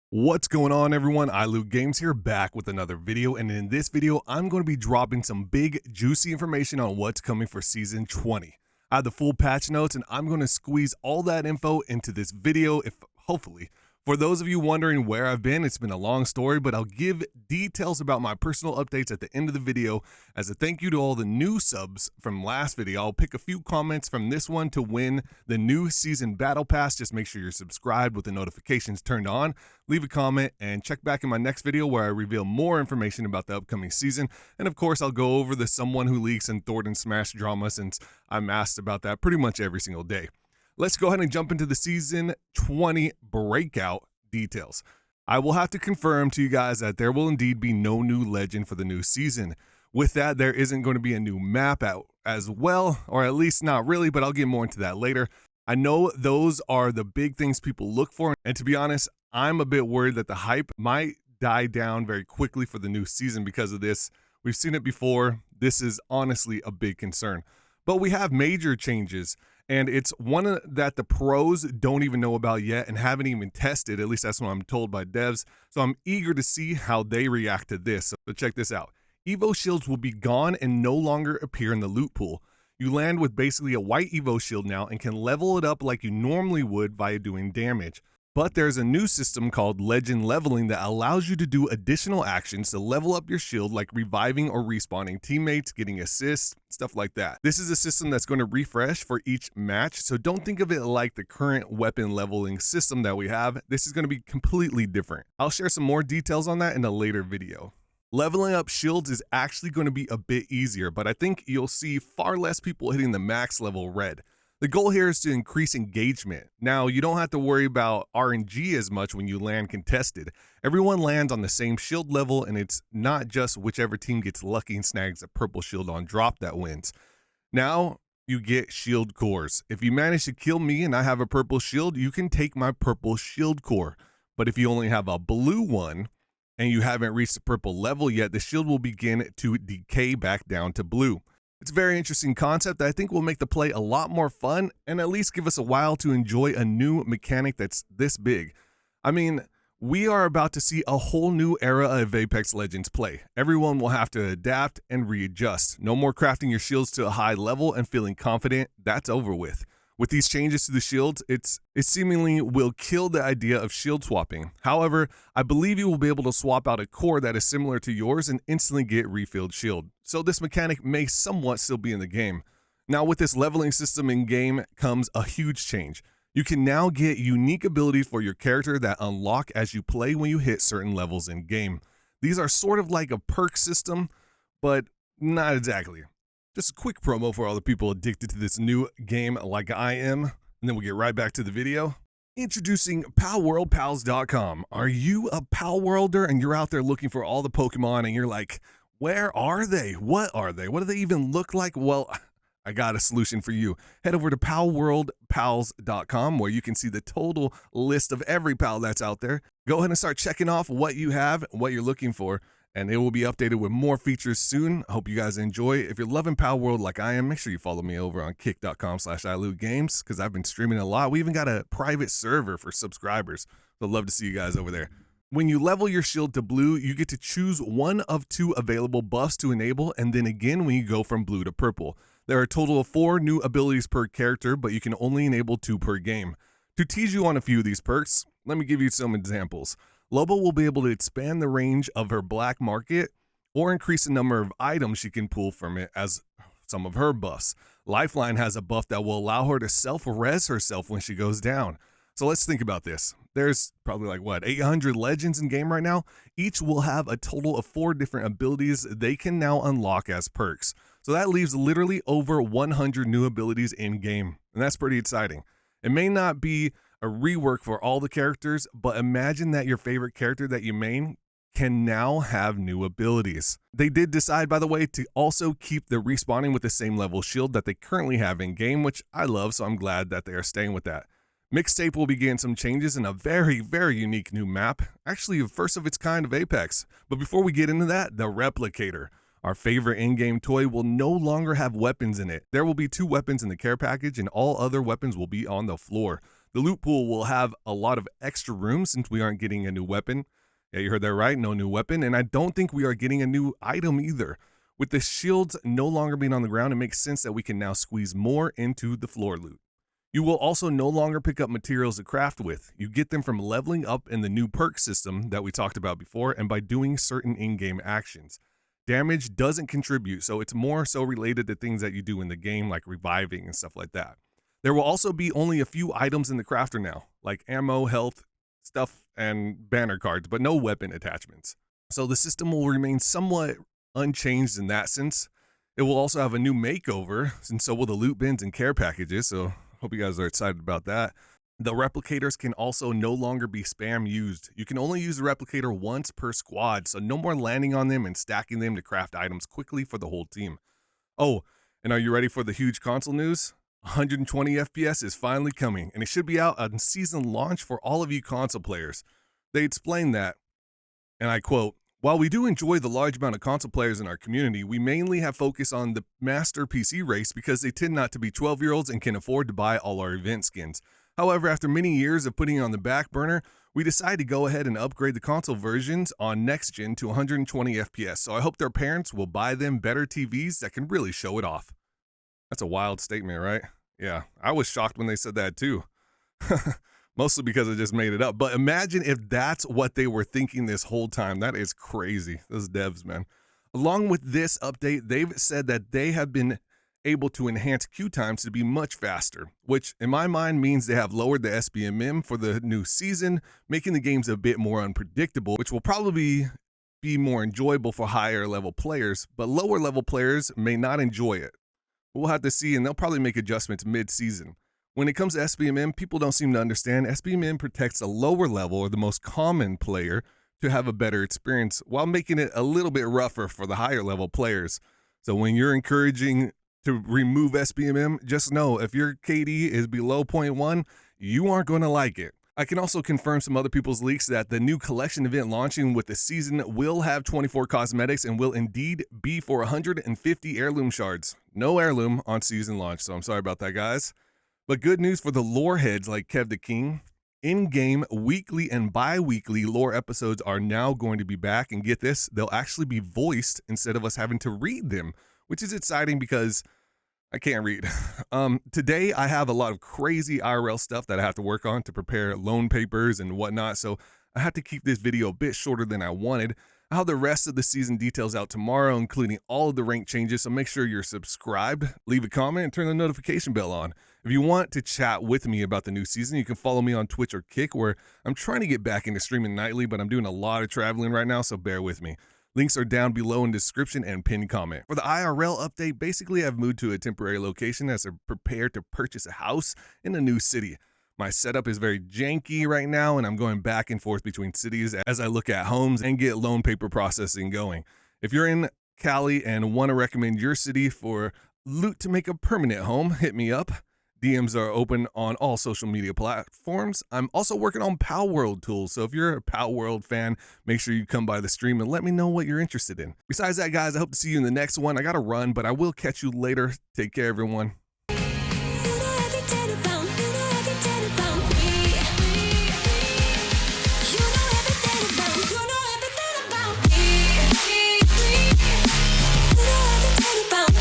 What's going on, everyone? iLootGames here, back with another video, and in this video I'm going to be dropping some big juicy information on what's coming for season 20. I have the full patch notes and I'm going to squeeze all that info into this video, if hopefully. For those of you wondering where I've been, it's been a long story, but I'll give details about my personal updates at the end of the video. As a thank you to all the new subs from last video, I'll pick a few comments from this one to win the new season battle pass. Just make sure you're subscribed with the notifications turned on, leave a comment, and check back in my next video where I reveal more information about the upcoming season. And of course, I'll go over the someone who leaks and Thornton Smash drama, since I'm asked about that pretty much every single day. Let's go ahead and jump into the season 20 breakout details. I will have to confirm to you guys that there will indeed be no new legend for the new season. With that, there isn't going to be a new map out as well, or at least not really, but I'll get more into that later. I know those are the big things people look for, and to be honest, I'm a bit worried that the hype might die down very quickly for the new season because of this. We've seen it before. This is honestly a big concern. But we have major changes, and it's one that the pros don't even know about yet and haven't even tested. At least that's what I'm told by devs. So I'm eager to see how they react to this. So check this out. Evo shields will be gone and no longer appear in the loot pool. You land with basically a white Evo shield now and can level it up like you normally would via doing damage. But there's a new system called Legend Leveling that allows you to do additional actions to level up your shield, like reviving or respawning teammates, getting assists, stuff like that. This is a system that's going to refresh for each match, so don't think of it like the current weapon leveling system that we have. This is going to be completely different. I'll share some more details on that in a later video. Leveling up shields is actually going to be a bit easier, but I think you'll see far less people hitting the max level red. The goal here is to increase engagement. Now, you don't have to worry about RNG as much when you land contested. Everyone lands on the same shield level, and it's not just whichever team gets lucky and snags a purple shield on drop that wins. Now, you get shield cores. If you manage to kill me and I have a purple shield, you can take my purple shield core. But if you only have a blue one and you haven't reached the purple level yet, the shield will begin to decay back down to blue. It's a very interesting concept that I think will make the play a lot more fun and at least give us a while to enjoy a new mechanic that's this big. I mean, we are about to see a whole new era of Apex Legends play. Everyone will have to adapt and readjust. No more crafting your shields to a high level and feeling confident. That's over with. With these changes to the shields, it seemingly will kill the idea of shield swapping. However, I believe you will be able to swap out a core that is similar to yours and instantly get refilled shield. So this mechanic may somewhat still be in the game. Now, with this leveling system in game comes a huge change. You can now get unique abilities for your character that unlock as you play when you hit certain levels in game. These are sort of like a perk system, but not exactly. Just a quick promo for all the people addicted to this new game like I am, and then we'll get right back to the video. Introducing PalworldPals.com. Are you a Palworlder and you're out there looking for all the Pokemon and you're like, where are they? What are they? What do they even look like? Well, I got a solution for you. Head over to PalworldPals.com where you can see the total list of every pal that's out there. Go ahead and start checking off what you have, what you're looking for, and it will be updated with more features soon. I hope you guys enjoy. If you're loving Palworld like I am, make sure you follow me over on kick.com/ilootgames because I've been streaming a lot. We even got a private server for subscribers. So I'd love to see you guys over there. When you level your shield to blue, you get to choose one of 2 available buffs to enable, and then again when you go from blue to purple. There are a total of 4 new abilities per character, but you can only enable 2 per game. To tease you on a few of these perks, let me give you some examples. Lobo will be able to expand the range of her black market or increase the number of items she can pull from it as some of her buffs. Lifeline has a buff that will allow her to self-res herself when she goes down. So let's think about this. There's probably like 800 legends in game right now. Each will have a total of 4 different abilities they can now unlock as perks. So that leaves literally over 100 new abilities in game, and that's pretty exciting. It may not be a rework for all the characters, but imagine that your favorite character that you main can now have new abilities. They did decide, by the way, to also keep the respawning with the same level shield that they currently have in game, which I love, so I'm glad that they are staying with that. Mixtape will be getting some changes in a very, very unique new map, actually the first of its kind of Apex. But before we get into that, the Replicator. Our favorite in-game toy will no longer have weapons in it. There will be 2 weapons in the care package and all other weapons will be on the floor. The loot pool will have a lot of extra room since we aren't getting a new weapon. Yeah, you heard that right, no new weapon, and I don't think we are getting a new item either. With the shields no longer being on the ground, it makes sense that we can now squeeze more into the floor loot. You will also no longer pick up materials to craft with. You get them from leveling up in the new perk system that we talked about before and by doing certain in-game actions. Damage doesn't contribute, so it's more so related to things that you do in the game like reviving and stuff like that. There will also be only a few items in the crafter now, like ammo, health, stuff, and banner cards, but no weapon attachments. So the system will remain somewhat unchanged in that sense. It will also have a new makeover, and so will the loot bins and care packages, so hope you guys are excited about that. The replicators can also no longer be spam used. You can only use the replicator once per squad, so no more landing on them and stacking them to craft items quickly for the whole team. Oh, and are you ready for the huge console news? 120 FPS is finally coming, and it should be out on season launch for all of you console players. They explained that, and I quote, "While we do enjoy the large amount of console players in our community, we mainly have focus on the master PC race because they tend not to be 12-year-olds and can afford to buy all our event skins. However, after many years of putting it on the back burner, we decided to go ahead and upgrade the console versions on next gen to 120 FPS, so I hope their parents will buy them better TVs that can really show it off." That's a wild statement, right? Yeah, I was shocked when they said that too. Mostly because I just made it up. But imagine if that's what they were thinking this whole time. That is crazy. Those devs, man. Along with this update, they've said that they have been able to enhance queue times to be much faster, which in my mind means they have lowered the SBMM for the new season, making the games a bit more unpredictable, which will probably be more enjoyable for higher level players, but lower level players may not enjoy it. We'll have to see, and they'll probably make adjustments mid-season. When it comes to SBMM, people don't seem to understand SBMM protects a lower level or the most common player to have a better experience while making it a little bit rougher for the higher level players. So when you're encouraging to remove SBMM, just know if your KD is below 0.1, you aren't going to like it. I can also confirm some other people's leaks that the new collection event launching with the season will have 24 cosmetics and will indeed be for 150 heirloom shards. No heirloom on season launch, so I'm sorry about that, guys. But good news for the lore heads like Kev the King. In-game weekly and bi-weekly lore episodes are now going to be back, and get this, they'll actually be voiced instead of us having to read them, which is exciting because I can't read. Today I have a lot of crazy IRL stuff that I have to work on to prepare loan papers and whatnot, so I had to keep this video a bit shorter than I wanted. I'll have the rest of the season details out tomorrow, including all of the rank changes, so make sure you're subscribed, leave a comment, and turn the notification bell on. If you want to chat with me about the new season, you can follow me on Twitch or Kick, where I'm trying to get back into streaming nightly, but I'm doing a lot of traveling right now, so bear with me. Links are down below in the description and pinned comment. For the IRL update, basically I've moved to a temporary location as I prepare to purchase a house in a new city. My setup is very janky right now, and I'm going back and forth between cities as I look at homes and get loan paper processing going. If you're in Cali and want to recommend your city for loot to make a permanent home, hit me up. DMs are open on all social media platforms. I'm also working on Palworld tools, so if you're a Palworld fan, make sure you come by the stream and let me know what you're interested in. Besides that, guys, I hope to see you in the next one. I got to run, but I will catch you later. Take care, everyone.